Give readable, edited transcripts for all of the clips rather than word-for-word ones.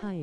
ภัย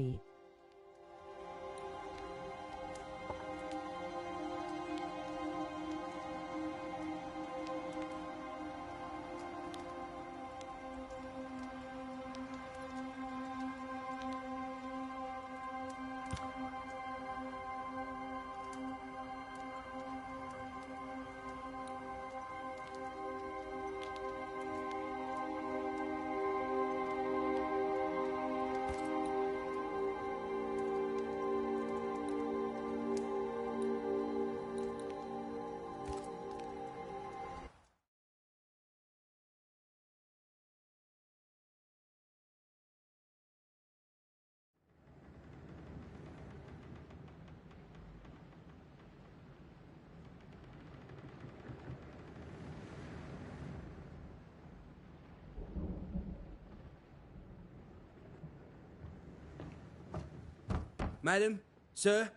Madam, sir,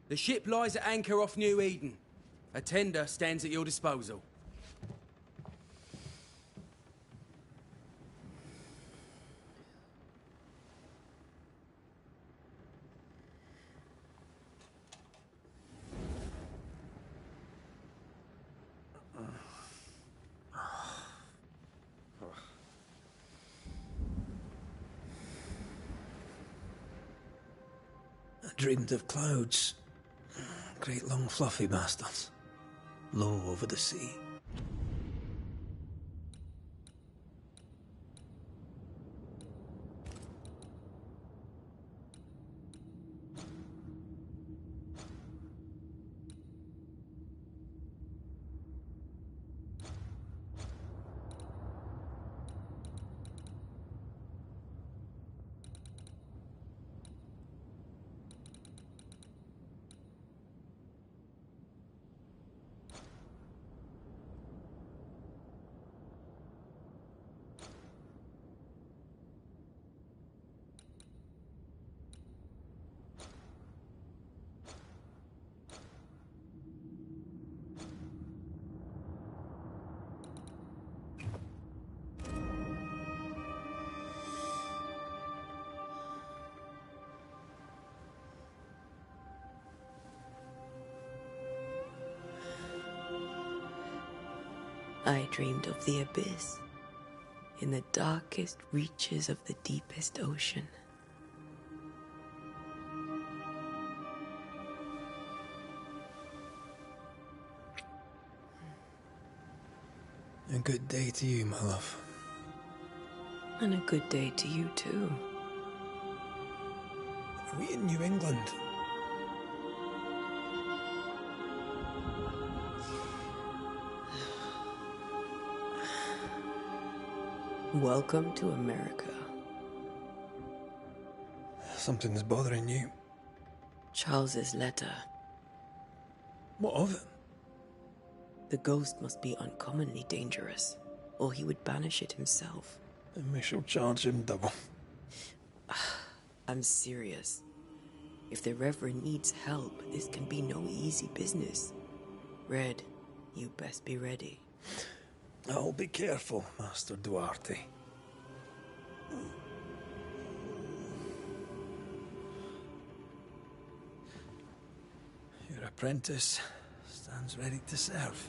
the ship lies at anchor off New Eden. A tender stands at your disposal. I dreamed of clouds. Great long fluffy bastards. Low over the sea. I dreamed of the abyss, in the darkest reaches of the deepest ocean. A good day to you, my love. And a good day to you too. Are we in New England? Welcome to America. Something's bothering you. Charles's letter. What of it? The ghost must be uncommonly dangerous, or he would banish it himself. And we shall charge him double. I'm serious. If the Reverend needs help, this can be no easy business. Red, you best be ready. I'll be careful, Master Duarte. Your apprentice stands ready to serve.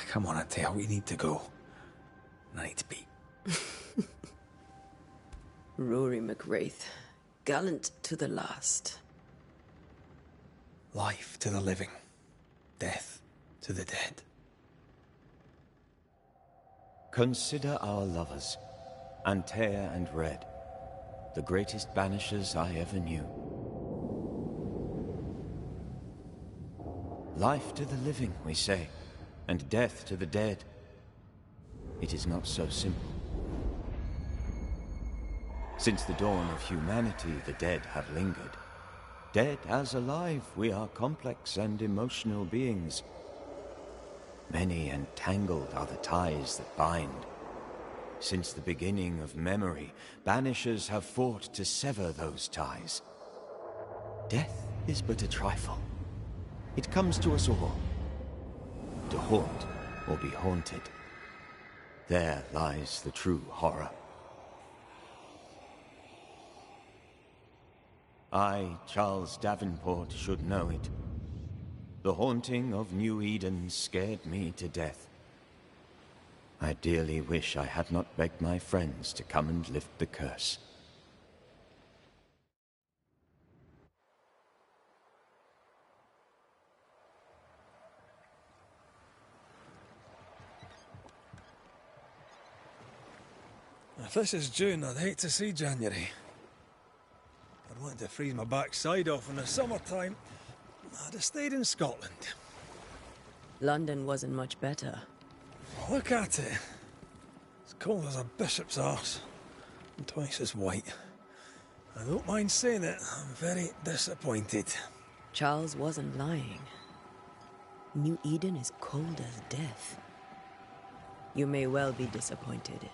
Come on, Atea, we need to go. I need to pee. Rory McWraith, gallant to the last. Life to the living, death to the dead. Consider our lovers, Antea and Red, the greatest banishers I ever knew. Life to the living, we say, and death to the dead. It is not so simple. Since the dawn of humanity, the dead have lingered. Dead as alive, we are complex and emotional beings. Many and tangled are the ties that bind. Since the beginning of memory, banishers have fought to sever those ties. Death is but a trifle. It comes to us all. To haunt or be haunted. There lies the true horror. I, Charles Davenport, should know it. The haunting of New Eden scared me to death. I dearly wish I had not begged my friends to come and lift the curse. If this is June, I'd hate to see January. I'd want to freeze my backside off in the summertime. I'd have stayed in Scotland. London wasn't much better. Look at it. As cold as a bishop's arse. And twice as white. I don't mind saying it, I'm very disappointed. Charles wasn't lying. New Eden is cold as death. You may well be disappointed.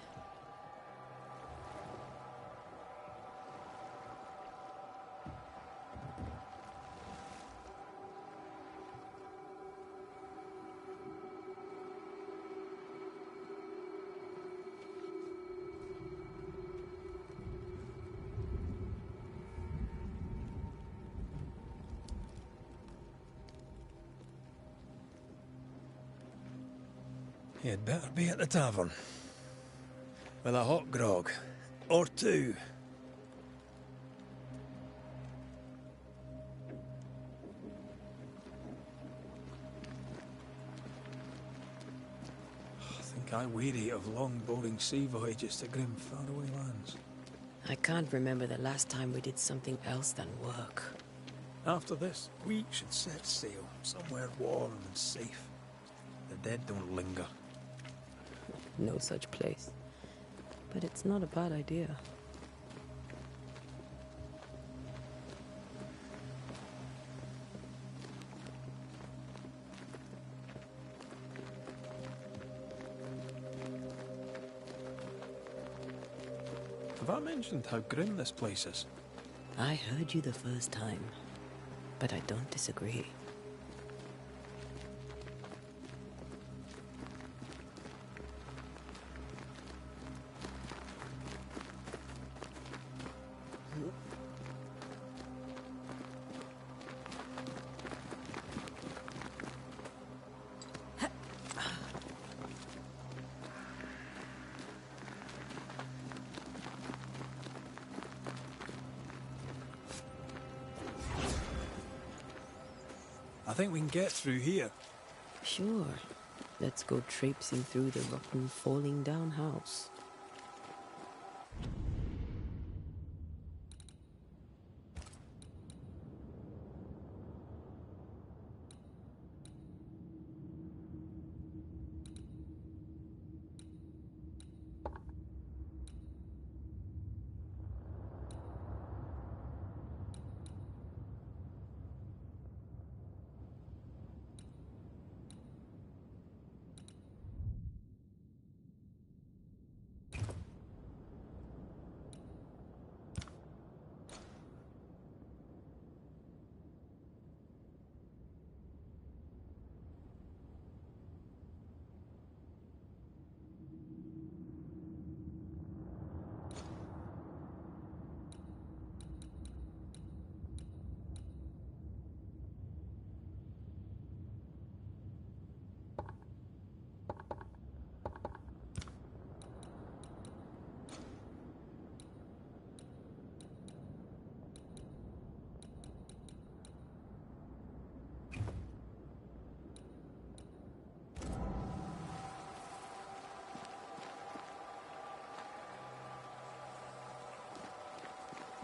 You'd better be at the tavern. With a hot grog. Or two. I think I weary of long, boring sea voyages to grim, faraway lands. I can't remember the last time we did something else than work. After this, we should set sail somewhere warm and safe. The dead don't linger. No such place. But it's not a bad idea. Have I mentioned how grim this place is? I heard you the first time, but I don't disagree. I think we can get through here. Sure. Let's go traipsing through the rotten, falling down house.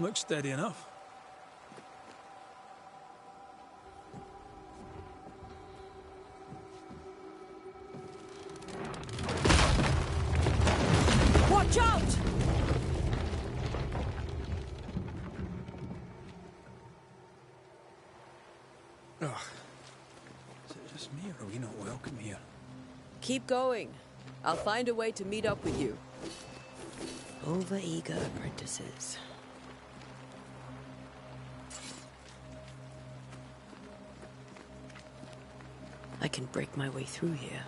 Looks steady enough. Watch out! Ugh. Is it just me, or are we not welcome here? Keep going. I'll find a way to meet up with you. Over-eager apprentices. I can break my way through here.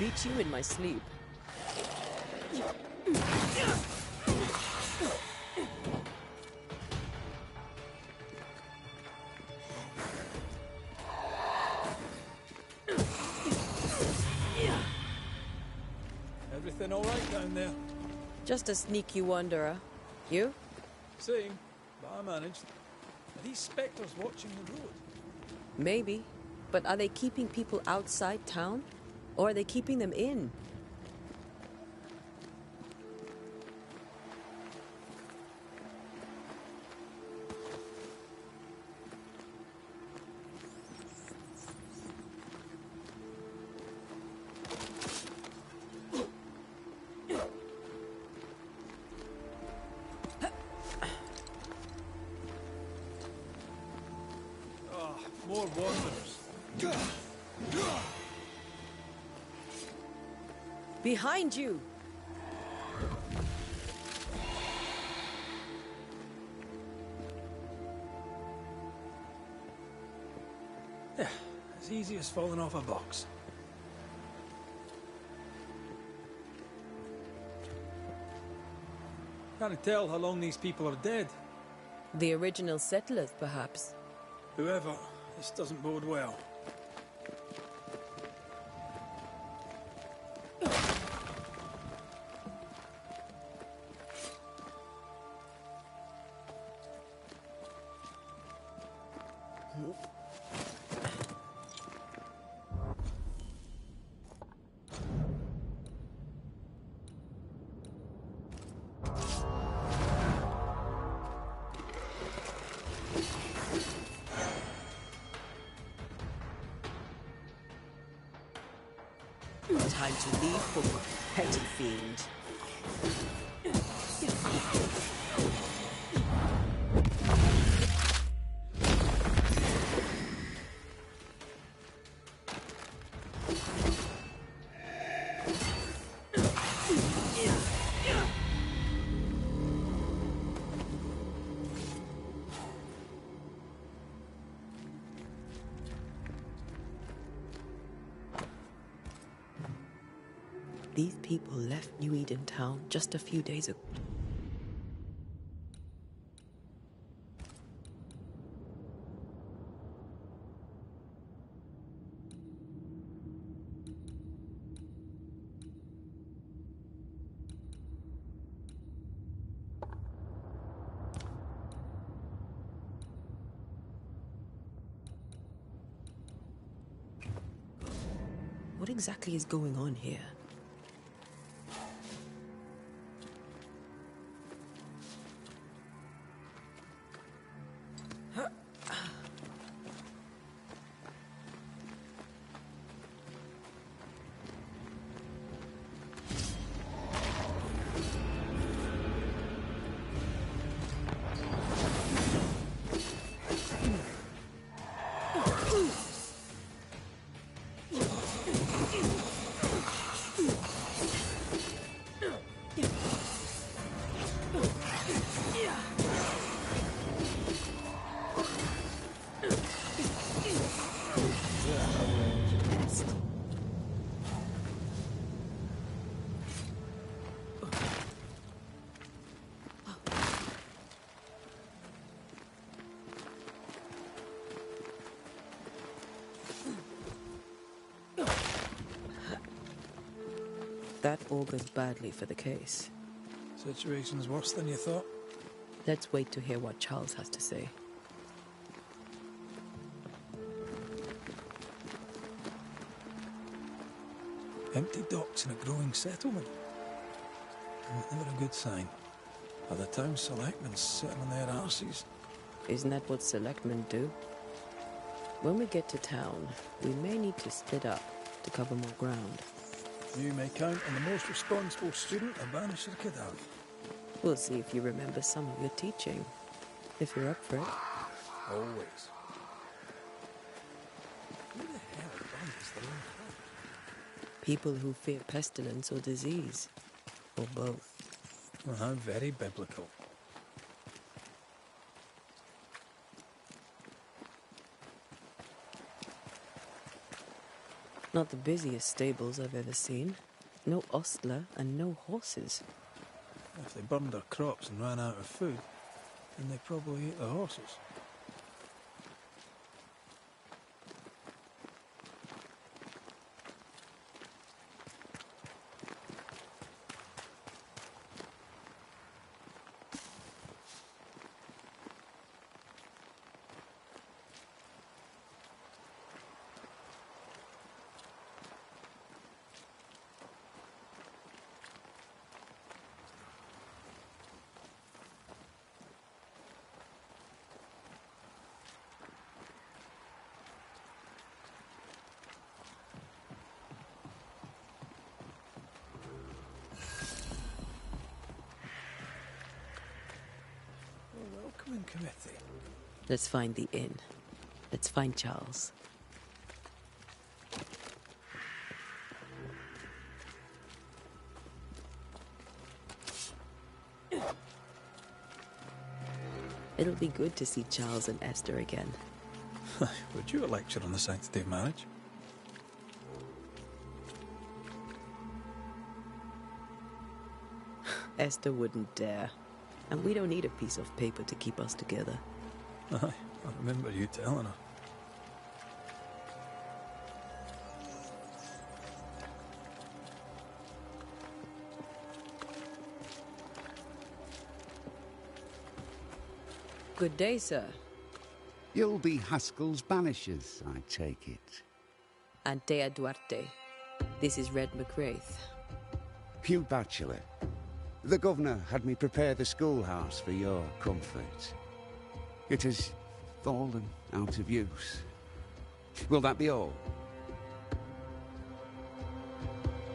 beat you in my sleep. Everything all right down there? Just a sneaky wanderer. You? Same, but I managed. Are these spectres watching the road? Maybe. But are they keeping people outside town? Or are they keeping them in? More wanderers. Behind you! Yeah, as easy as falling off a box. Can't tell how long these people are dead. The original settlers, perhaps. Whoever, this doesn't bode well. Time to leave for good, petty fiend. These people left New Eden town just a few days ago. What exactly is going on here? That augurs badly for the case. Situation's worse than you thought. Let's wait to hear what Charles has to say. Empty docks in a growing settlement. Never a good sign. Are the town selectmen sitting on their arses? Isn't that what selectmen do? When we get to town, we may need to split up to cover more ground. You may count on the most responsible student a Banisher could have. We'll see if you remember some of your teaching. If you're up for it. Always. Who the hell runs their own club? People who fear pestilence or disease. Or both. Well, how very biblical. Not the busiest stables I've ever seen. No ostler and no horses. If they burned their crops and ran out of food, then they probably ate the horses. Welcoming committee. Let's find the inn. Let's find Charles. It'll be good to see Charles and Esther again. Would you a lecture on the sanctity of marriage? Esther wouldn't dare. And we don't need a piece of paper to keep us together. Aye, I remember you telling her. Good day, sir. You'll be Haskell's banishers, I take it. Antea Duarte. This is Red McWraith. Hugh Bachelor. The governor had me prepare the schoolhouse for your comfort. It has fallen out of use. Will that be all?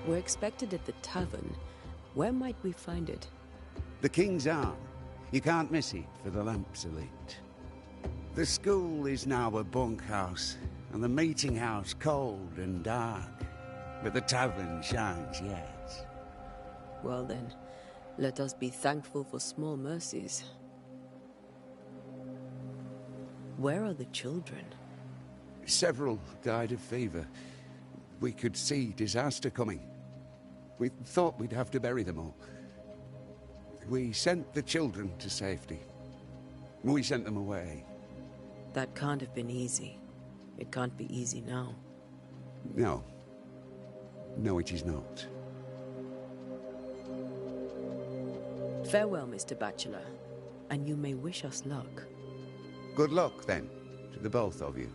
We're expected at the tavern. Where might we find it? The King's Arm. You can't miss it for the lamps are lit. The school is now a bunkhouse, and the meeting house cold and dark. But the tavern shines yet. Well then, let us be thankful for small mercies. Where are the children? Several died of fever. We could see disaster coming. We thought we'd have to bury them all. We sent the children to safety. We sent them away. That can't have been easy. It can't be easy now. No. No, it is not. Farewell, Mr. Bachelor, and you may wish us luck. Good luck, then, to the both of you.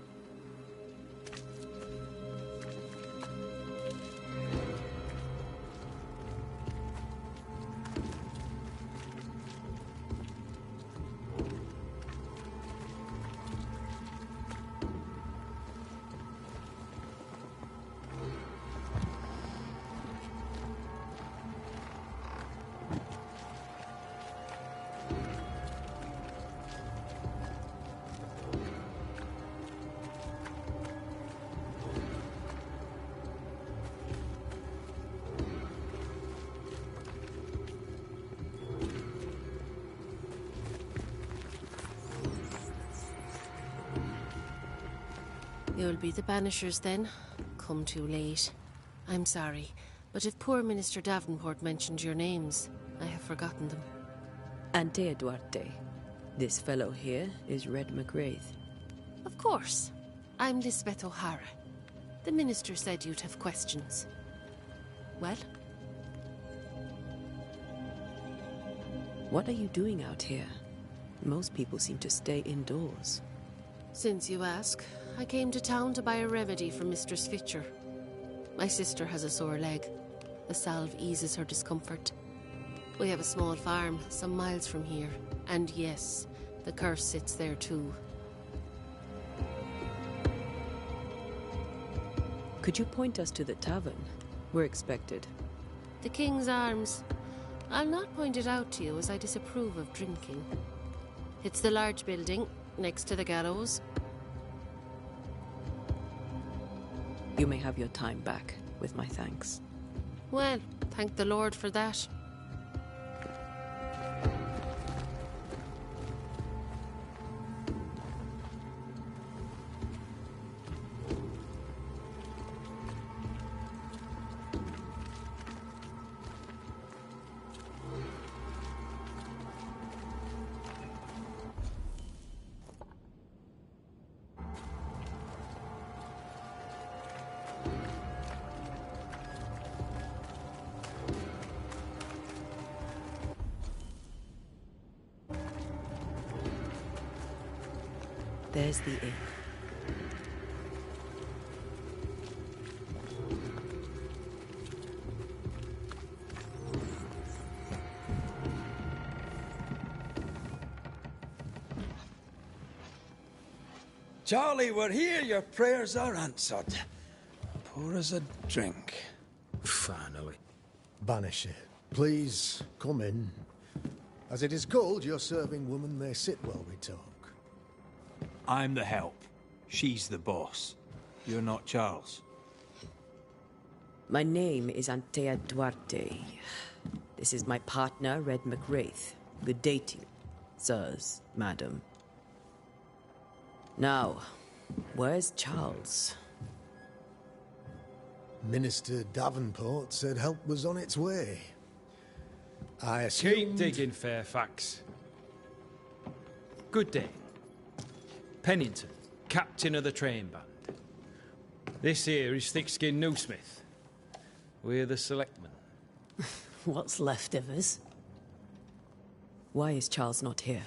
You'll be the Banishers then? Come too late. I'm sorry, but if poor Minister Davenport mentioned your names, I have forgotten them. Antea Duarte. This fellow here is Red McWraith. Of course. I'm Lisbeth O'Hara. The Minister said you'd have questions. Well? What are you doing out here? Most people seem to stay indoors. Since you ask, I came to town to buy a remedy for Mistress Fitcher. My sister has a sore leg. The salve eases her discomfort. We have a small farm, some miles from here. And yes, the curse sits there too. Could you point us to the tavern? We're expected. The King's Arms. I'll not point it out to you as I disapprove of drinking. It's the large building, next to the gallows. You may have your time back, with my thanks. Well, thank the Lord for that. There's the inn. Charlie, we're here. Your prayers are answered. Pour us a drink. Finally. Banisher, please come in. As it is cold, your serving woman may sit while we talk. I'm the help. She's the boss. You're not Charles. My name is Antea Duarte. This is my partner, Red McWraith. Good day to you, sirs, madam. Now, where's Charles? Minister Davenport said help was on its way. I assumed... Keep digging, Fairfax. Good day. Pennington, captain of the train band. This here is Thickskin Newsmith. We're the selectmen. What's left of us? Why is Charles not here?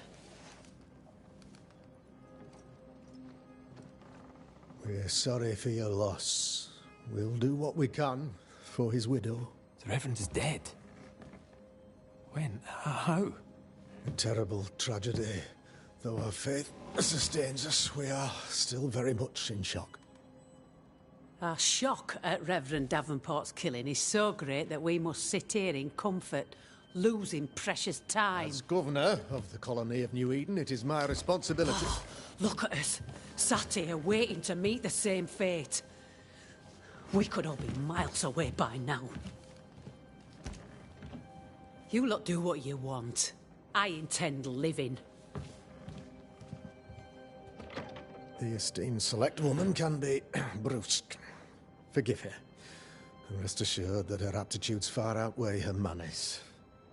We're sorry for your loss. We'll do what we can for his widow. The Reverend is dead. When? How? A terrible tragedy. Though our faith sustains us, we are still very much in shock. Our shock at Reverend Davenport's killing is so great that we must sit here in comfort, losing precious time. As governor of the colony of New Eden, it is my responsibility. Look at us, sat here waiting to meet the same fate. We could all be miles away by now. You lot do what you want. I intend living. The esteemed select woman can be brusque. Forgive her. And rest assured that her aptitudes far outweigh her manners.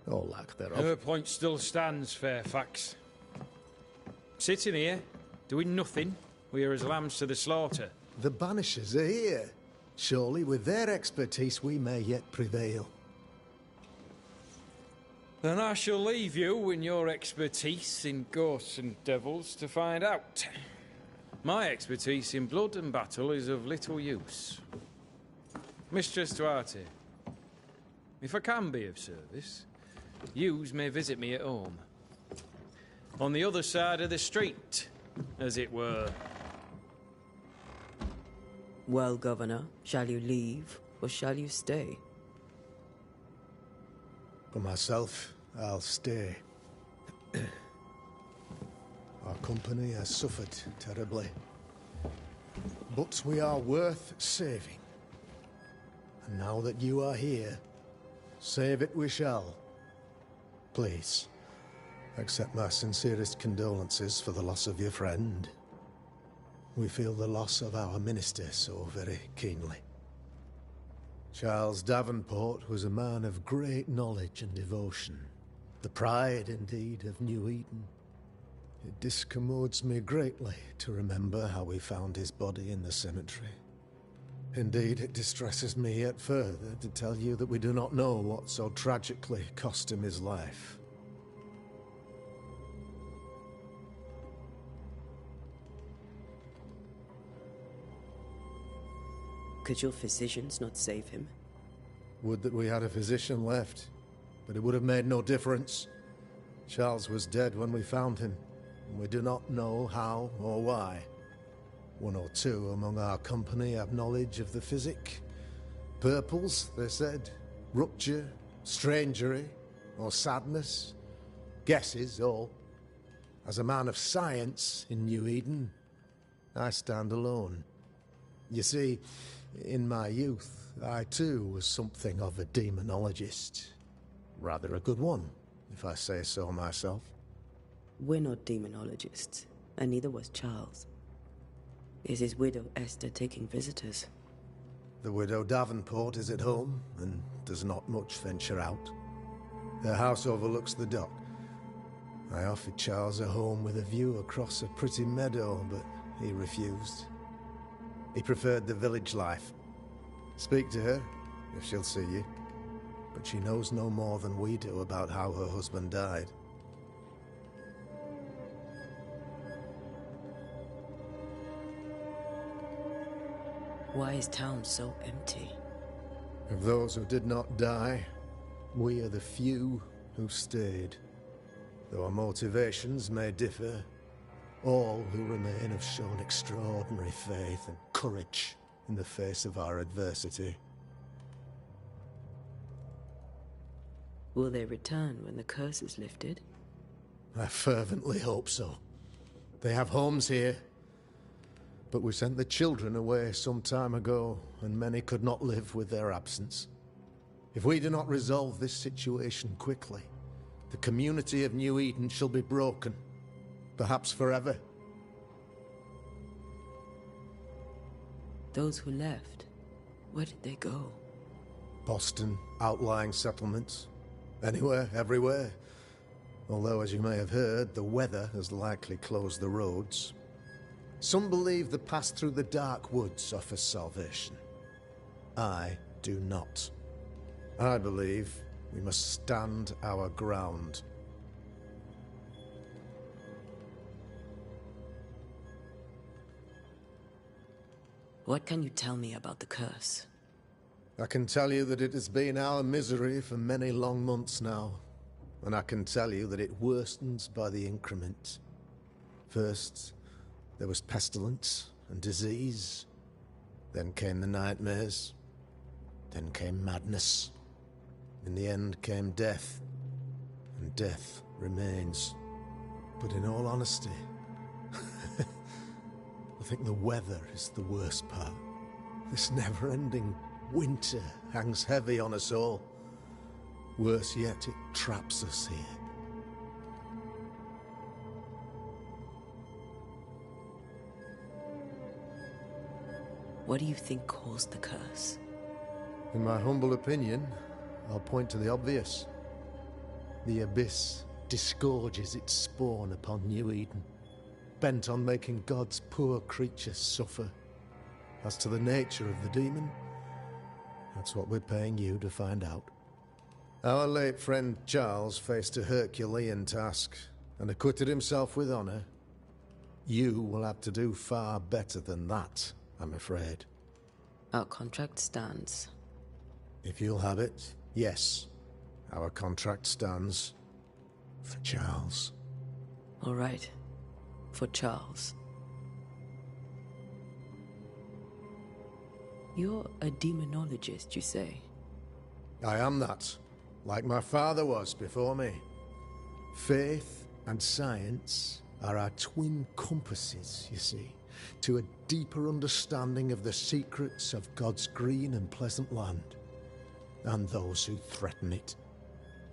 Or lack thereof. Her point still stands, Fairfax. Sitting here, doing nothing, we are as lambs to the slaughter. The Banishers are here. Surely with their expertise we may yet prevail. Then I shall leave you and your expertise in ghosts and devils to find out. My expertise in blood and battle is of little use. Mistress Duarte, if I can be of service, yous may visit me at home. On the other side of the street, as it were. Well, Governor, shall you leave or shall you stay? For myself, I'll stay. Our company has suffered terribly. But we are worth saving. And now that you are here, save it we shall. Please, accept my sincerest condolences for the loss of your friend. We feel the loss of our minister so very keenly. Charles Davenport was a man of great knowledge and devotion. The pride, indeed, of New Eden. It discommodes me greatly to remember how we found his body in the cemetery. Indeed, it distresses me yet further to tell you that we do not know what so tragically cost him his life. Could your physicians not save him? Would that we had a physician left, but it would have made no difference. Charles was dead when we found him, and we do not know how or why. One or two among our company have knowledge of the physic. Purples, they said. Rupture, strangery, or sadness. Guesses, all. As a man of science in New Eden, I stand alone. You see, in my youth, I too was something of a demonologist. Rather a good one, if I say so myself. We're not demonologists, and neither was Charles. Is his widow Esther taking visitors? The widow Davenport is at home, and does not much venture out. Her house overlooks the dock. I offered Charles a home with a view across a pretty meadow, but he refused. He preferred the village life. Speak to her, if she'll see you. But she knows no more than we do about how her husband died. Why is town so empty? Of those who did not die, we are the few who stayed. Though our motivations may differ, all who remain have shown extraordinary faith and courage in the face of our adversity. Will they return when the curse is lifted? I fervently hope so. They have homes here. But we sent the children away some time ago, and many could not live with their absence. If we do not resolve this situation quickly, the community of New Eden shall be broken, perhaps forever. Those who left, where did they go? Boston, outlying settlements. Anywhere, everywhere. Although, as you may have heard, the weather has likely closed the roads. Some believe the path through the dark woods offers salvation. I do not. I believe we must stand our ground. What can you tell me about the curse? I can tell you that it has been our misery for many long months now. And I can tell you that it worsens by the increment. First, there was pestilence and disease. Then came the nightmares. Then came madness. In the end came death. And death remains. But in all honesty, I think the weather is the worst part. This never-ending winter hangs heavy on us all. Worse yet, it traps us here. What do you think caused the curse? In my humble opinion, I'll point to the obvious. The Abyss disgorges its spawn upon New Eden, bent on making God's poor creatures suffer. As to the nature of the demon, that's what we're paying you to find out. Our late friend Charles faced a Herculean task and acquitted himself with honor. You will have to do far better than that, I'm afraid. Our contract stands. If you'll have it, yes. Our contract stands. For Charles. All right. For Charles. You're a demonologist, you say? I am that. Like my father was before me. Faith and science are our twin compasses, you see, to a deeper understanding of the secrets of God's green and pleasant land, and those who threaten it.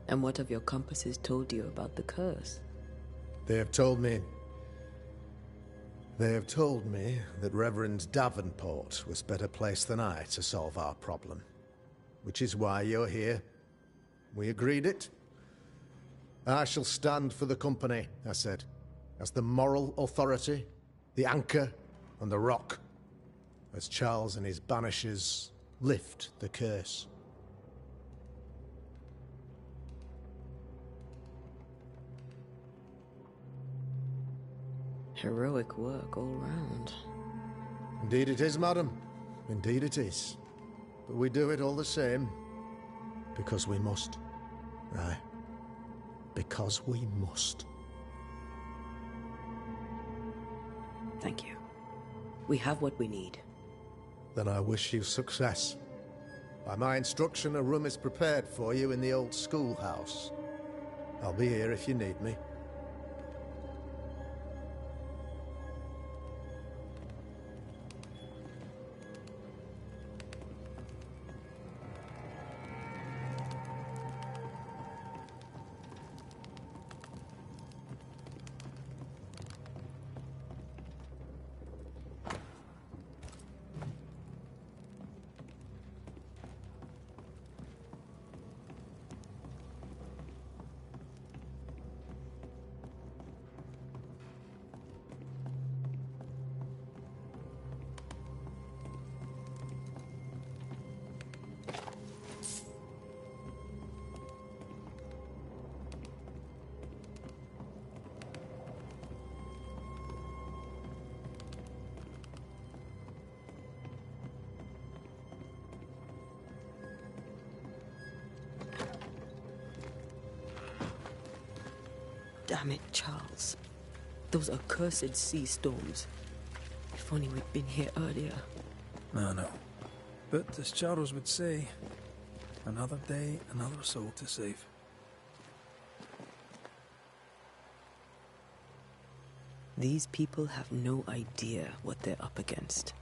And what have your compasses told you about the curse? They have told me that Reverend Davenport was better placed than I to solve our problem. Which is why you're here. We agreed it. I shall stand for the company, I said, as the moral authority, the anchor, and the rock, as Charles and his Banishers lift the curse. Heroic work all round. Indeed it is, madam. Indeed it is. But we do it all the same. Because we must. Aye. Because we must. Thank you. We have what we need. Then I wish you success. By my instruction, a room is prepared for you in the old schoolhouse. I'll be here if you need me. Damn it, Charles. Those accursed sea storms. If only we'd been here earlier. No. But as Charles would say, another day, another soul to save. These people have no idea what they're up against.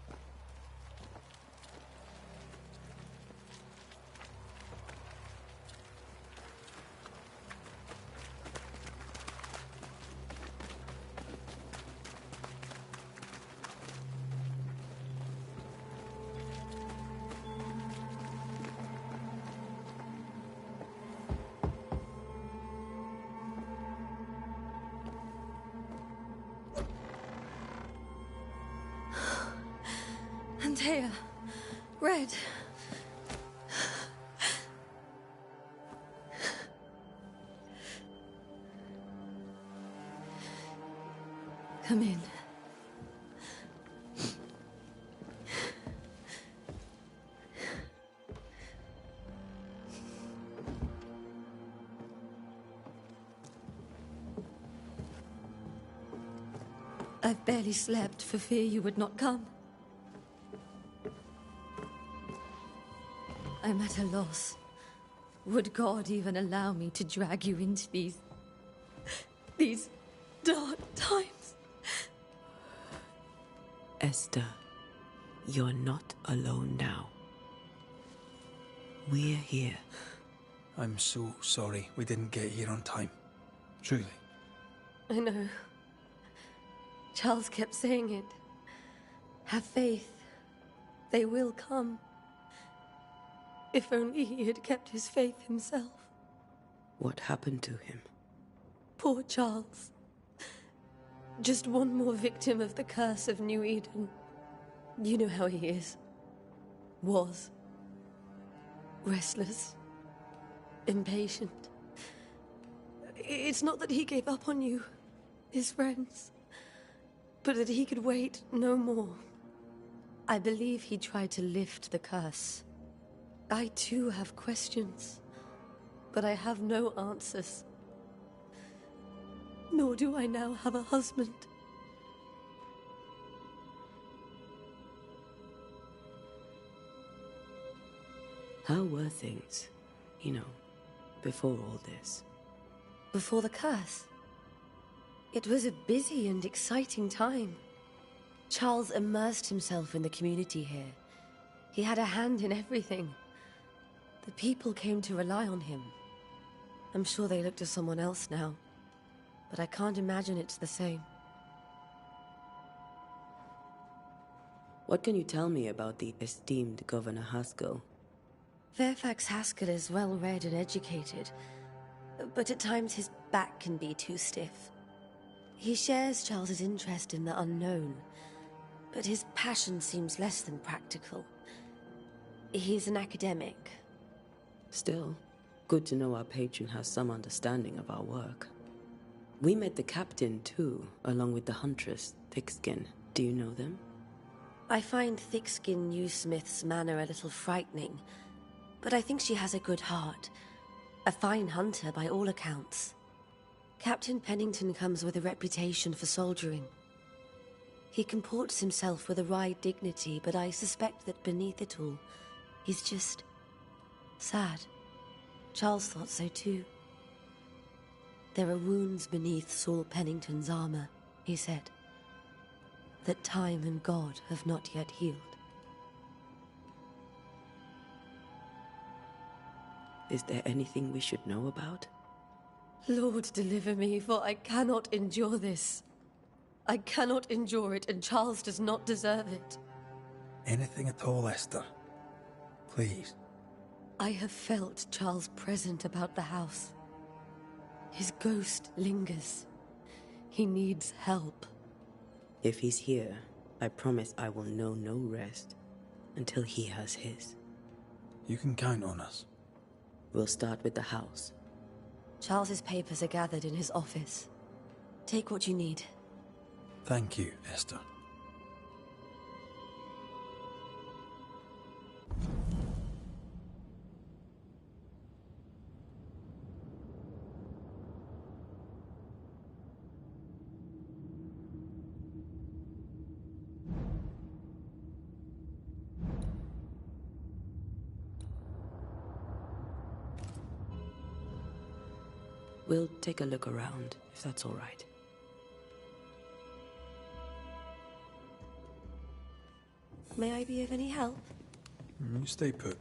Antea, Red. Come in. I've barely slept for fear you would not come. I'm at a loss. Would God even allow me to drag you into these dark times? Esther, you're not alone now. We're here. I'm so sorry we didn't get here on time. Truly. I know. Charles kept saying it. Have faith. They will come. If only he had kept his faith himself. What happened to him? Poor Charles. Just one more victim of the curse of New Eden. You know how he is. Was. Restless. Impatient. It's not that he gave up on you, his friends, but that he could wait no more. I believe he tried to lift the curse. I too have questions, but I have no answers. Nor do I now have a husband. How were things, before all this? Before the curse? It was a busy and exciting time. Charles immersed himself in the community here. He had a hand in everything. The people came to rely on him. I'm sure they look to someone else now, but I can't imagine it's the same. What can you tell me about the esteemed Governor Haskell? Fairfax Haskell is well-read and educated, but at times his back can be too stiff. He shares Charles's interest in the unknown, but his passion seems less than practical. He's an academic. Still, good to know our patron has some understanding of our work. We met the captain, too, along with the huntress, Thickskin. Do you know them? I find Thickskin Newsmith's manner a little frightening, but I think she has a good heart. A fine hunter by all accounts. Captain Pennington comes with a reputation for soldiering. He comports himself with a wry dignity, but I suspect that beneath it all, he's just sad. Charles thought so too. There are wounds beneath Saul Pennington's armor, he said, that time and God have not yet healed. Is there anything we should know about? Lord, deliver me, for I cannot endure this. I cannot endure it, and Charles does not deserve it. Anything at all, Esther. Please. I have felt Charles present about the house. His ghost lingers. He needs help. If he's here, I promise I will know no rest until he has his. You can count on us. We'll start with the house. Charles's papers are gathered in his office. Take what you need. Thank you, Esther. We'll take a look around, if that's all right. May I be of any help? You stay put.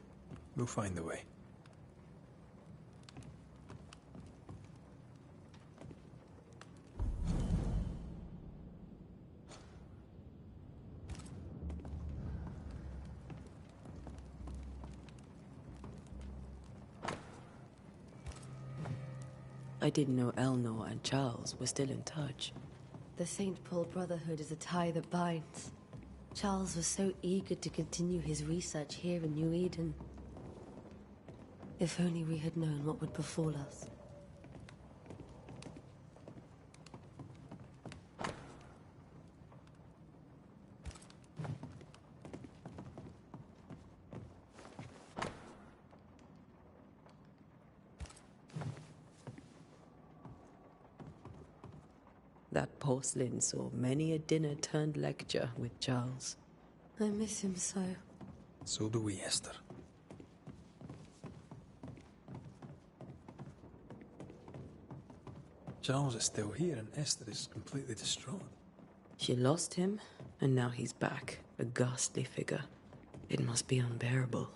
We'll find a way. I didn't know Elnor and Charles were still in touch. The St. Paul Brotherhood is a tie that binds. Charles was so eager to continue his research here in New Eden. If only we had known what would befall us. That porcelain saw many a dinner-turned-lecture with Charles. I miss him so. So do we, Esther. Charles is still here and Esther is completely distraught. She lost him, and now he's back, a ghastly figure. It must be unbearable.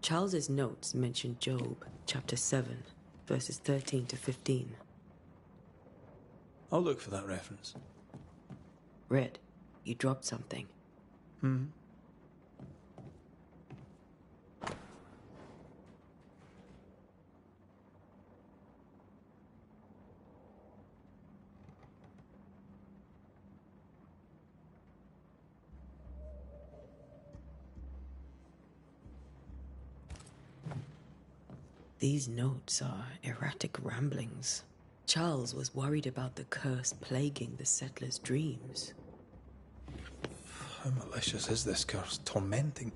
Charles's notes mention Job, chapter 7, verses 13 to 15. I'll look for that reference. Red, you dropped something. These notes are erratic ramblings. Charles was worried about the curse plaguing the settlers' dreams. How malicious is this curse? Tormenting.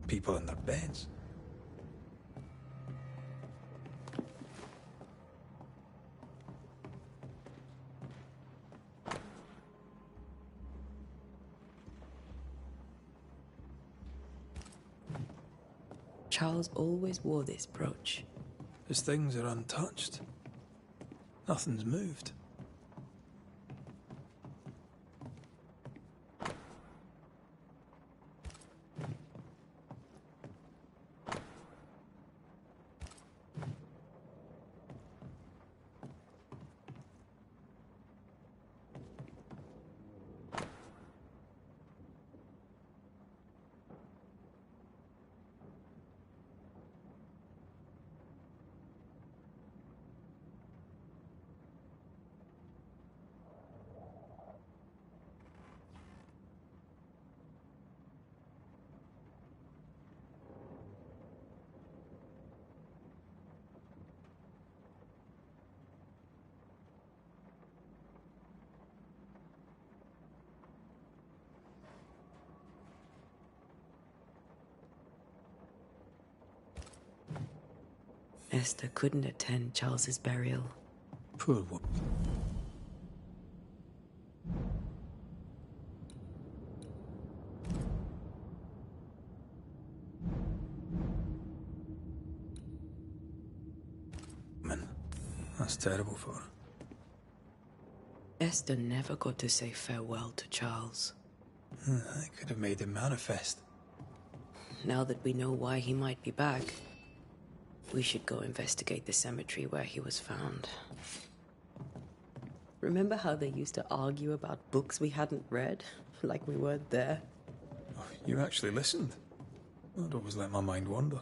People in their beds. Charles always wore this brooch. His things are untouched. Nothing's moved. Esther couldn't attend Charles's burial. Poor woman. That's terrible for her. Esther never got to say farewell to Charles. I could have made him manifest. Now that we know why he might be back, we should go investigate the cemetery where he was found. Remember how they used to argue about books we hadn't read? Like we weren't there? Oh, you actually listened? I'd always let my mind wander.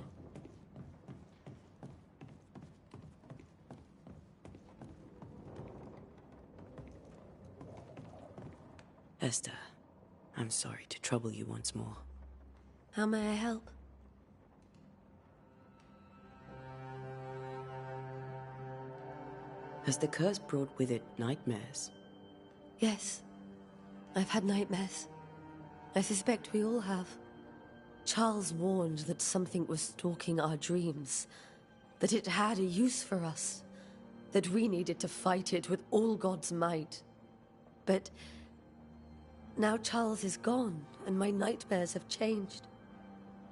Esther, I'm sorry to trouble you once more. How may I help? Has the curse brought with it nightmares? Yes. I've had nightmares. I suspect we all have. Charles warned that something was stalking our dreams, that it had a use for us, that we needed to fight it with all God's might. But now Charles is gone, and my nightmares have changed.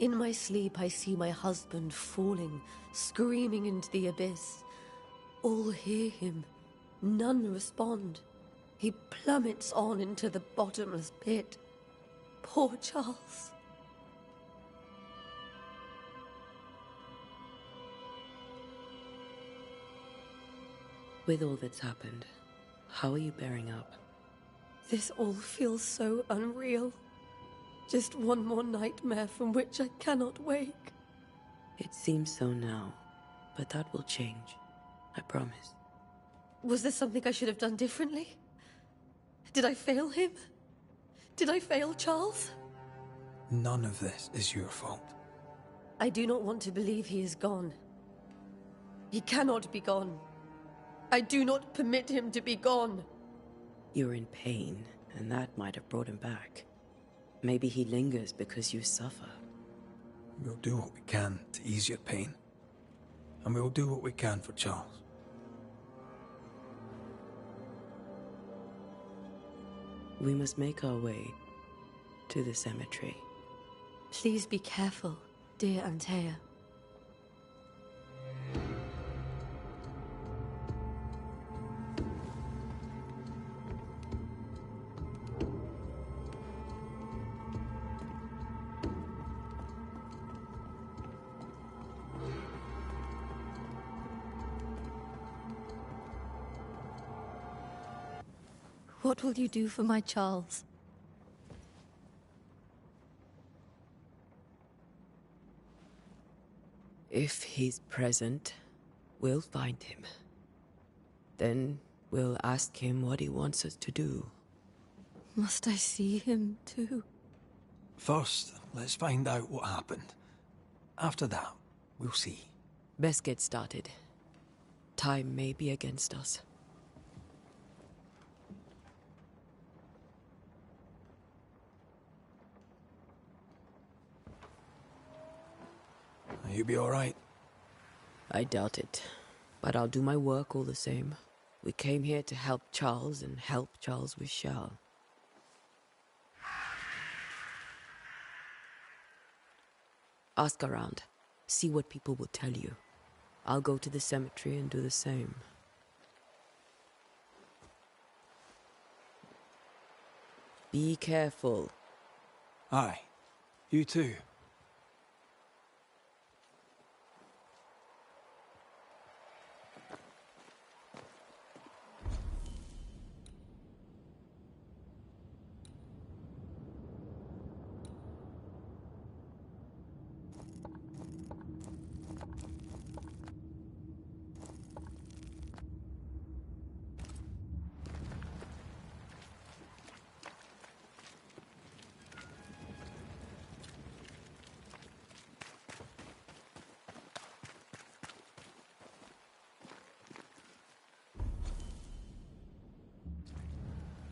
In my sleep, I see my husband falling, screaming into the abyss. All hear him. None respond. He plummets on into the bottomless pit. Poor Charles. With all that's happened, how are you bearing up? This all feels so unreal. Just one more nightmare from which I cannot wake. It seems so now, but that will change. I promise. Was there something I should have done differently? Did I fail him? Did I fail Charles? None of this is your fault. I do not want to believe he is gone. He cannot be gone. I do not permit him to be gone. You're in pain, and that might have brought him back. Maybe he lingers because you suffer. We'll do what we can to ease your pain. And we'll do what we can for Charles. We must make our way to the cemetery. Please be careful, dear Antea. What will you do for my Charles? If he's present, we'll find him. Then we'll ask him what he wants us to do. Must I see him too? First, let's find out what happened. After that, we'll see. Best get started. Time may be against us. You be all right? I doubt it, but I'll do my work all the same. We came here to help Charles, and help Charles we shall. Ask around. See what people will tell you. I'll go to the cemetery and do the same. Be careful. Aye. You too.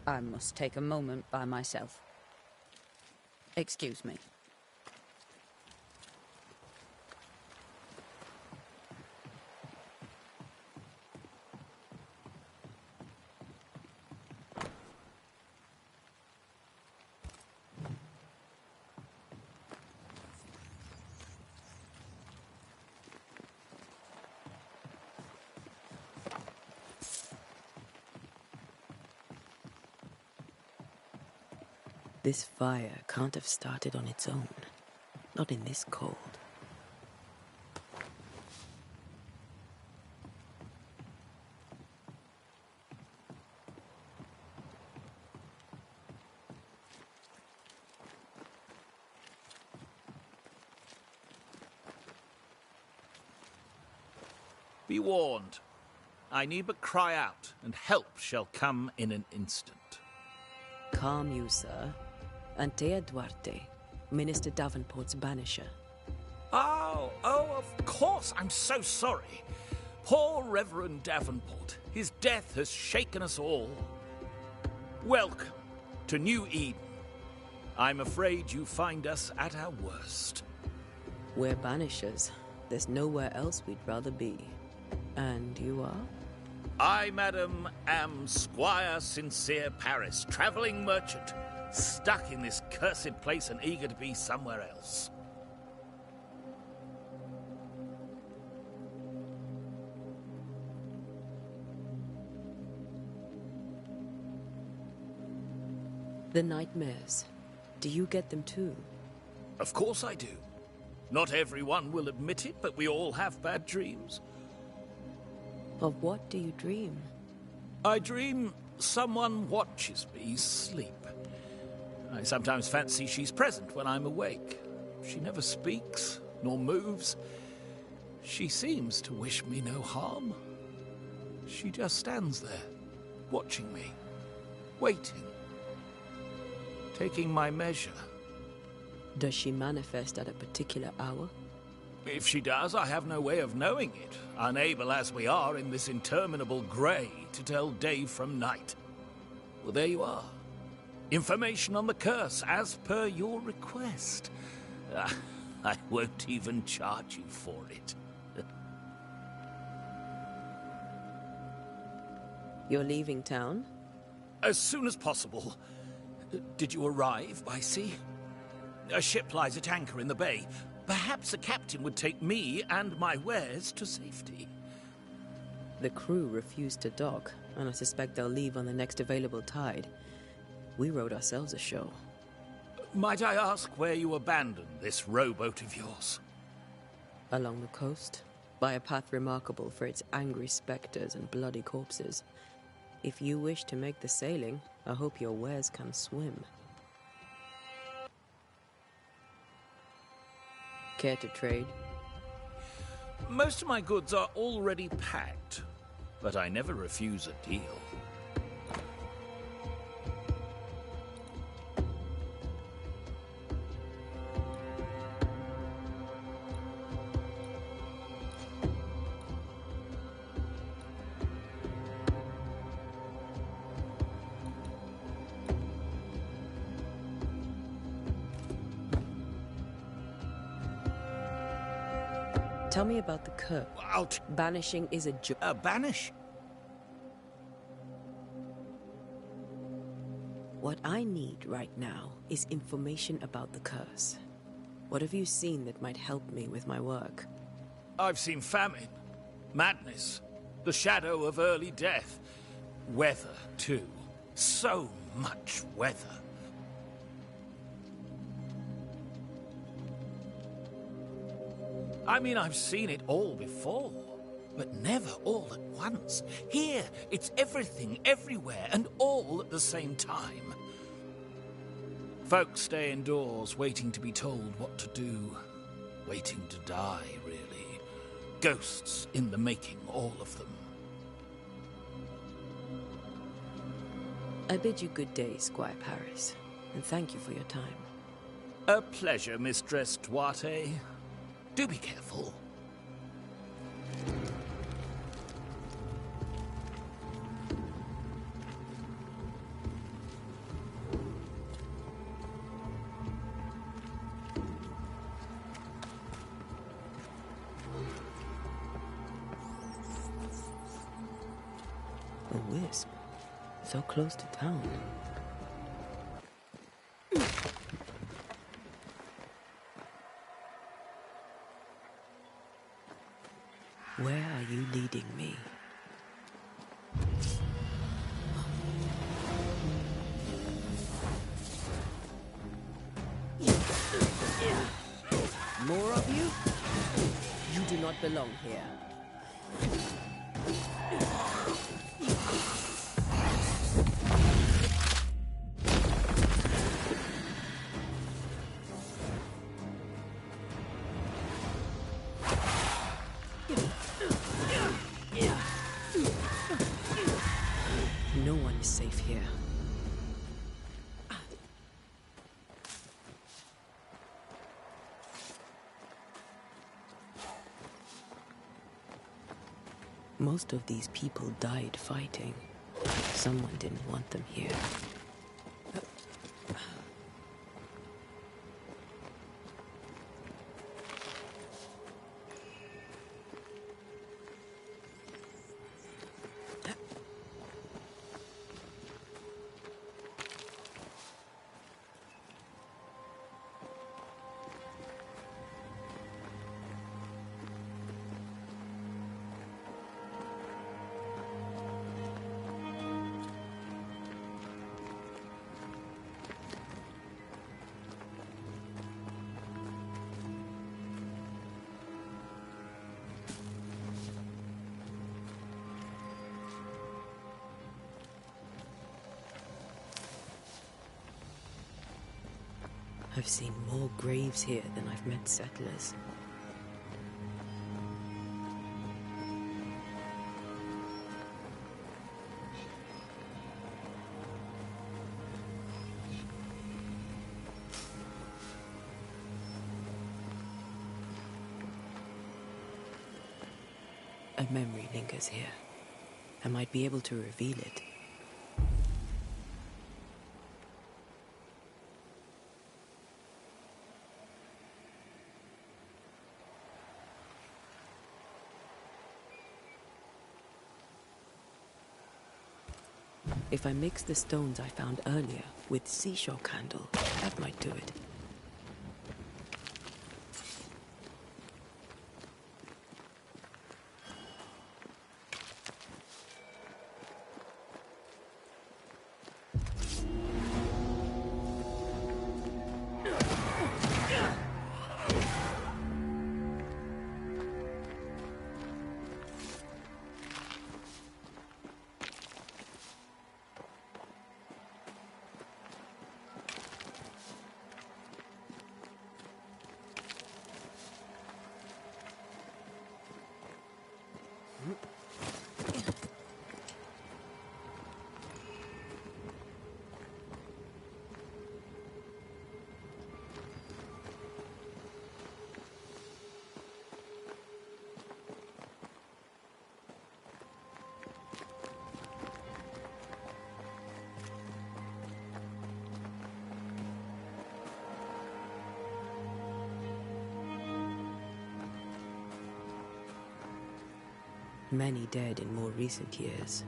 I must take a moment by myself. Excuse me. This fire can't have started on its own. Not in this cold. Be warned. I need but cry out, and help shall come in an instant. Calm you, sir. Antea Duarte, Minister Davenport's banisher. Oh, of course. I'm so sorry. Poor Reverend Davenport. His death has shaken us all. Welcome to New Eden. I'm afraid you find us at our worst. We're banishers. There's nowhere else we'd rather be. And you are? I, madam, am Squire Sincere Paris, travelling merchant, stuck in this cursed place and eager to be somewhere else. The nightmares. Do you get them too? Of course I do. Not everyone will admit it, but we all have bad dreams. Of what do you dream? I dream someone watches me sleep. I sometimes fancy she's present when I'm awake. She never speaks, nor moves. She seems to wish me no harm. She just stands there, watching me, waiting, taking my measure. Does she manifest at a particular hour? If she does, I have no way of knowing it, unable as we are in this interminable grey to tell day from night. Well, there you are. Information on the curse, as per your request. I won't even charge you for it. You're leaving town? As soon as possible. Did you arrive by sea? A ship lies at anchor in the bay. Perhaps the captain would take me and my wares to safety. The crew refused to dock, and I suspect they'll leave on the next available tide. We rode ourselves ashore. Might I ask where you abandoned this rowboat of yours? Along the coast, by a path remarkable for its angry specters and bloody corpses. If you wish to make the sailing, I hope your wares can swim. Care to trade? Most of my goods are already packed, but I never refuse a deal. Tell me about the curse. Banishing is a joke. Banish? What I need right now is information about the curse. What have you seen that might help me with my work? I've seen famine, madness, the shadow of early death. Weather, too. So much weather. I mean, I've seen it all before, but never all at once. Here, it's everything, everywhere, and all at the same time. Folks stay indoors, waiting to be told what to do. Waiting to die, really. Ghosts in the making, all of them. I bid you good day, Squire Paris, and thank you for your time. A pleasure, Mistress Duarte. Do be careful. A wisp, so close to town. Where are you leading me? More of you? You do not belong here. No one is safe here. Most of these people died fighting. Someone didn't want them here. I've seen more graves here than I've met settlers. A memory lingers here. I might be able to reveal it. If I mix the stones I found earlier with seashore candle, that might do it. Many dead in more recent years.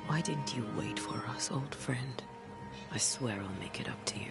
Why didn't you wait for us, old friend? I swear I'll make it up to you.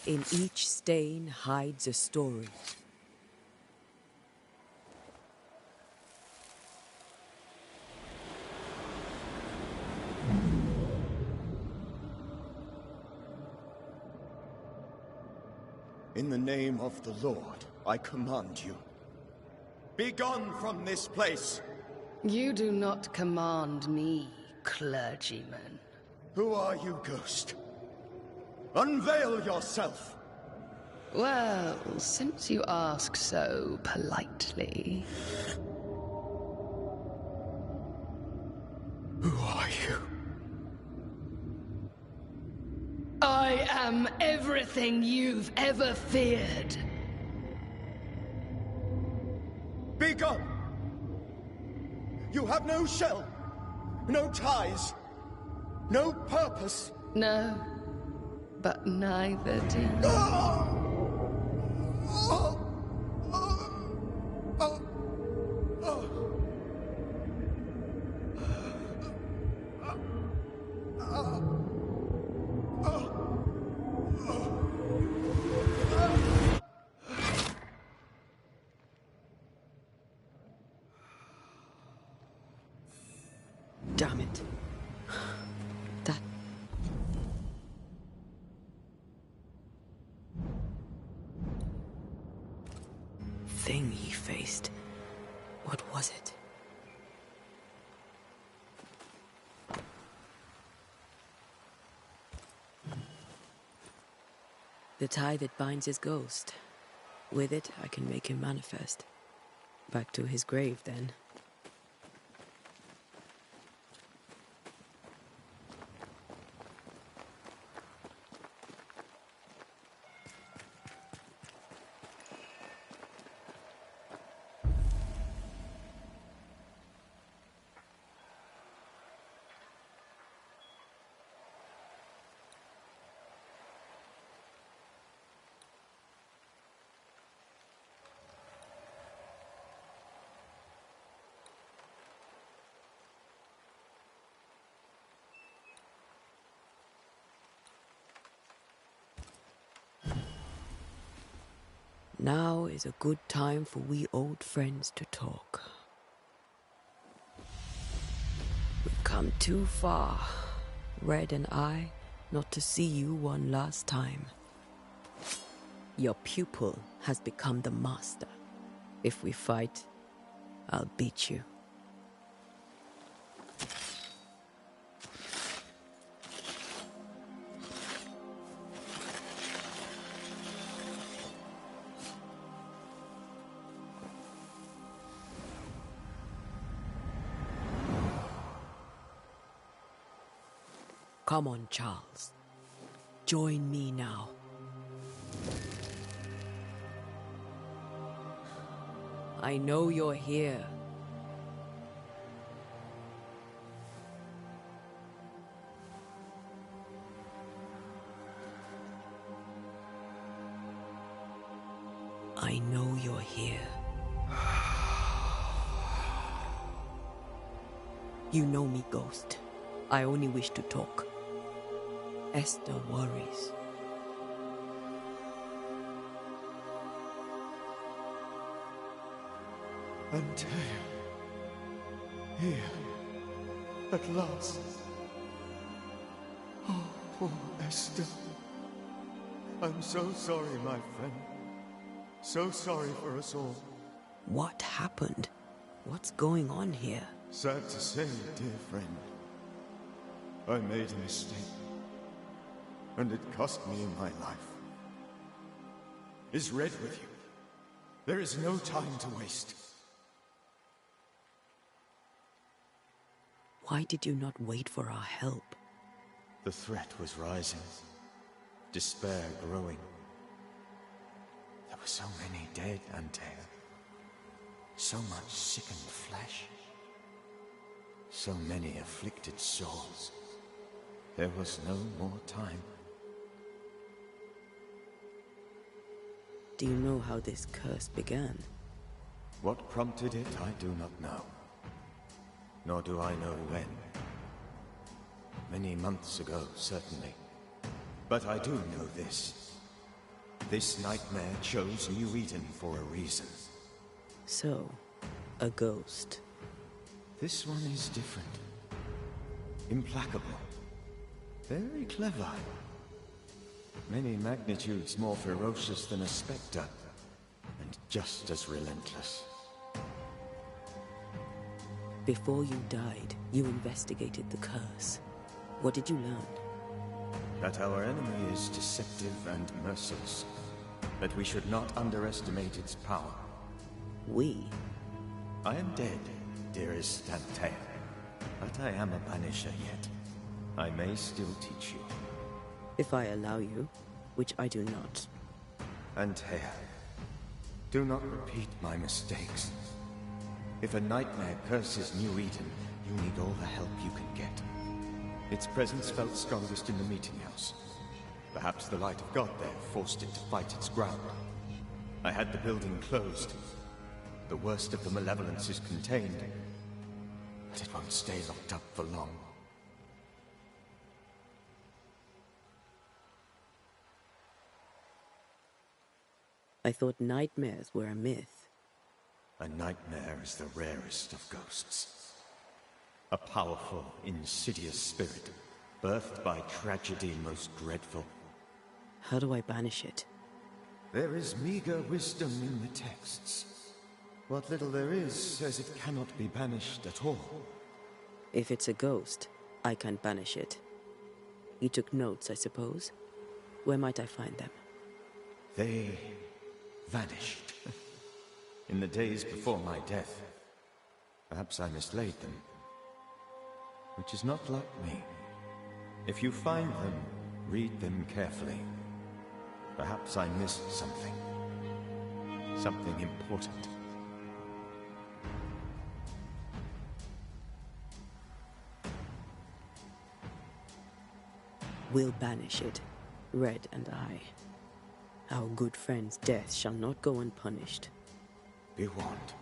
In each stain hides a story. In the name of the Lord, I command you. Be gone from this place! You do not command me, clergyman. Who are you, ghost? Unveil yourself! Well, since you ask so politely... Who are you? I am everything you've ever feared. Be gone! You have no shell, no ties, no purpose. No, but neither do you. Damn it. That... thing he faced. What was it? The tie that binds his ghost. With it, I can make him manifest. Back to his grave, then. Now is a good time for we old friends to talk. We've come too far, Red and I, not to see you one last time. Your pupil has become the master. If we fight, I'll beat you. Come on, Charles. Join me now. I know you're here. I know you're here. You know me, Ghost. I only wish to talk. Esther worries. Antea. Here. At last. Oh, poor Esther. I'm so sorry, my friend. So sorry for us all. What happened? What's going on here? Sad to say, dear friend. I made a mistake. And it cost me my life. Is Red with you? There is no time to waste. Why did you not wait for our help? The threat was rising. Despair growing. There were so many dead, Antea. So much sickened flesh. So many afflicted souls. There was no more time. Do you know how this curse began? What prompted it, I do not know. Nor do I know when. Many months ago, certainly. But I do know this. This nightmare chose New Eden for a reason. So, a ghost. This one is different. Implacable. Very clever. Many magnitudes more ferocious than a spectre, and just as relentless. Before you died, you investigated the curse. What did you learn? That our enemy is deceptive and merciless. That we should not underestimate its power. We? I am dead, dearest Antea. But I am a Banisher yet. I may still teach you. If I allow you, which I do not. Antea, do not repeat my mistakes. If a nightmare curses New Eden, you need all the help you can get. Its presence felt strongest in the meeting house. Perhaps the light of God there forced it to fight its ground. I had the building closed. The worst of the malevolence is contained, but it won't stay locked up for long. I thought nightmares were a myth. A nightmare is the rarest of ghosts. A powerful, insidious spirit, birthed by tragedy most dreadful. How do I banish it? There is meager wisdom in the texts. What little there is says it cannot be banished at all. If it's a ghost, I can't banish it. You took notes, I suppose? Where might I find them? They vanished. In the days before my death. Perhaps I mislaid them. Which is not like me. If you find them, read them carefully. Perhaps I missed something. Something important. We'll banish it, Red and I. Our good friend's death shall not go unpunished. Be warned.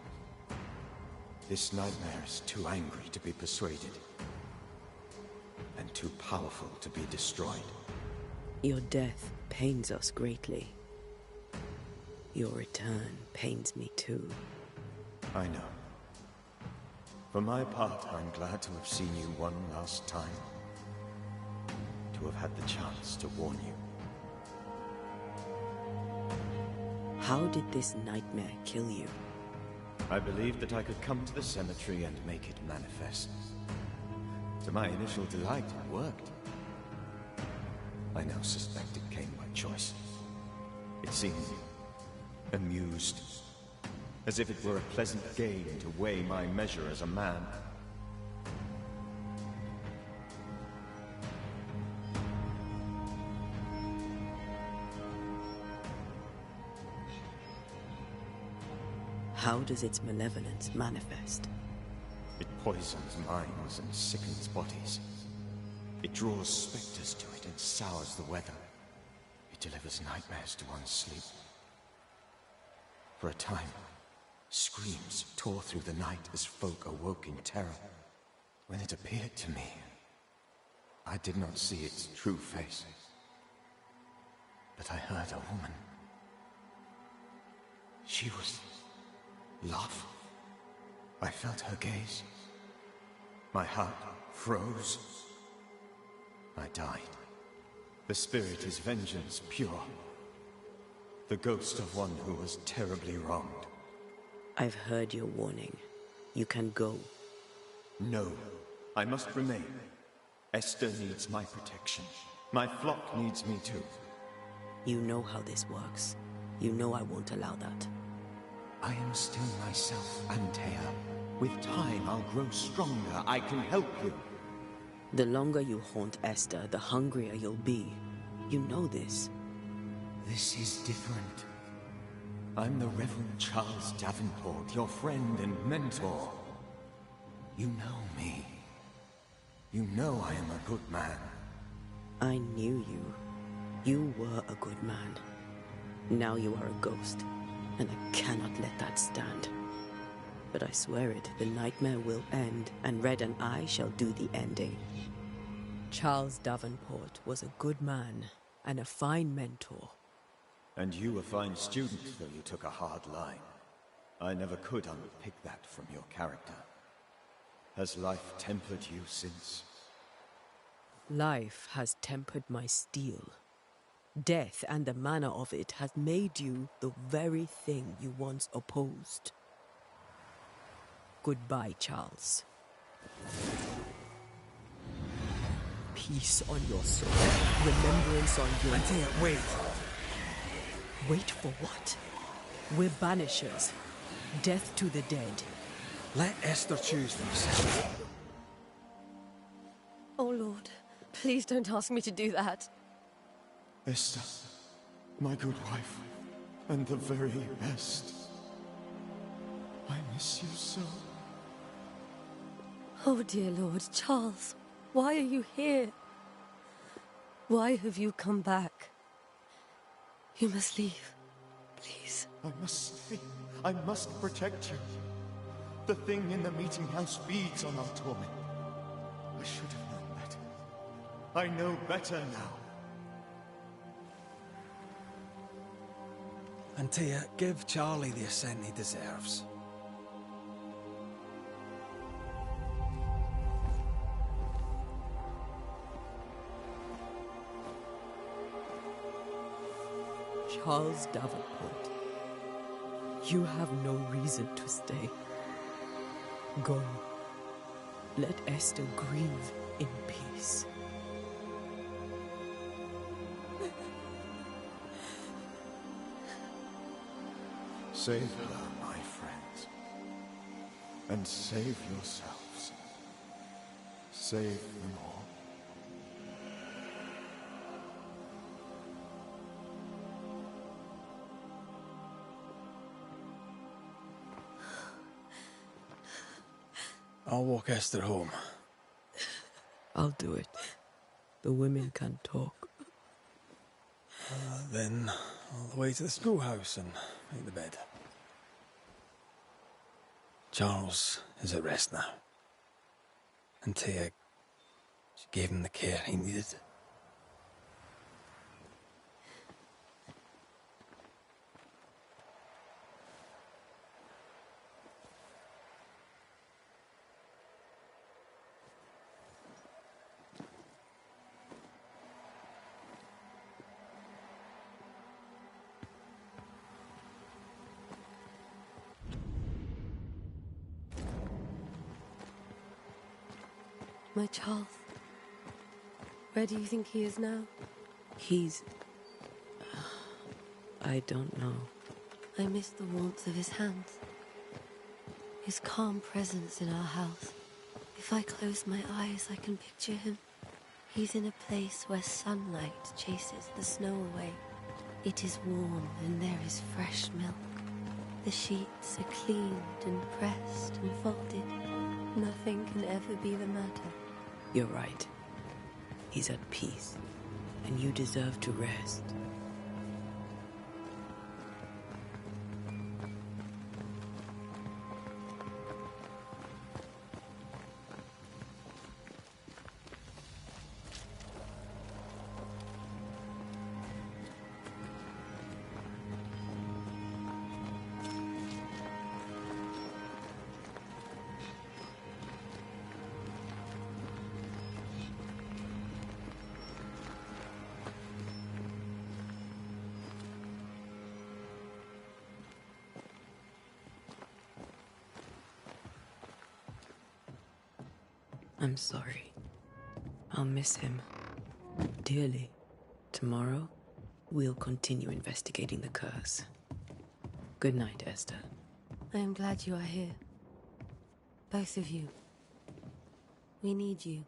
This nightmare is too angry to be persuaded. And too powerful to be destroyed. Your death pains us greatly. Your return pains me too. I know. For my part, I'm glad to have seen you one last time. To have had the chance to warn you. How did this nightmare kill you? I believed that I could come to the cemetery and make it manifest. To my initial delight, it worked. I now suspect it came by choice. It seemed amused, as if it were a pleasant game to weigh my measure as a man. How does its malevolence manifest? It poisons minds and sickens bodies. It draws specters to it and sours the weather. It delivers nightmares to one's sleep. For a time, screams tore through the night as folk awoke in terror. When it appeared to me, I did not see its true face. But I heard a woman. She was love. I felt her gaze. My heart froze. I died. The spirit is vengeance pure. The ghost of one who was terribly wronged. I've heard your warning. You can go. No, I must remain. Esther needs my protection. My flock needs me too. You know how this works. You know I won't allow that. I am still myself, Antea. With time, I'll grow stronger. I can help you. The longer you haunt Esther, the hungrier you'll be. You know this. This is different. I'm the Reverend Charles Davenport, your friend and mentor. You know me. You know I am a good man. I knew you. You were a good man. Now you are a ghost, and I cannot let that stand. But I swear it, the nightmare will end, and Red and I shall do the ending. Charles Davenport was a good man and a fine mentor. And you a fine student, though you took a hard line. I never could unpick that from your character. Has life tempered you since? Life has tempered my steel. Death and the manner of it has made you the very thing you once opposed. Goodbye, Charles. Peace on your soul. Remembrance on your... Antea, wait. Wait for what? We're banishers. Death to the dead. Let Esther choose for herself. Oh, Lord. Please don't ask me to do that. Esther, my good wife, and the very best. I miss you so. Oh, dear Lord, Charles, why are you here? Why have you come back? You must leave, please. I must stay. I must protect you. The thing in the meeting house feeds on our torment. I should have known better. I know better now. Antea, give Charlie the ascent he deserves. Charles Davenport, you have no reason to stay. Go. Let Esther grieve in peace. Save her, my friends. And save yourselves. Save them all. I'll walk Esther home. I'll do it. The women can talk. Then all the way to the schoolhouse and make the bed. Charles is at rest now. Antea, she gave him the care he needed. My Charles. Where do you think he is now? He's... I don't know. I miss the warmth of his hands. His calm presence in our house. If I close my eyes, I can picture him. He's in a place where sunlight chases the snow away. It is warm and there is fresh milk. The sheets are cleaned and pressed and folded. Nothing can ever be the matter. You're right. He's at peace, and you deserve to rest. I'm sorry. I'll miss him dearly. Tomorrow, we'll continue investigating the curse. Good night, Esther. I am glad you are here. Both of you. We need you.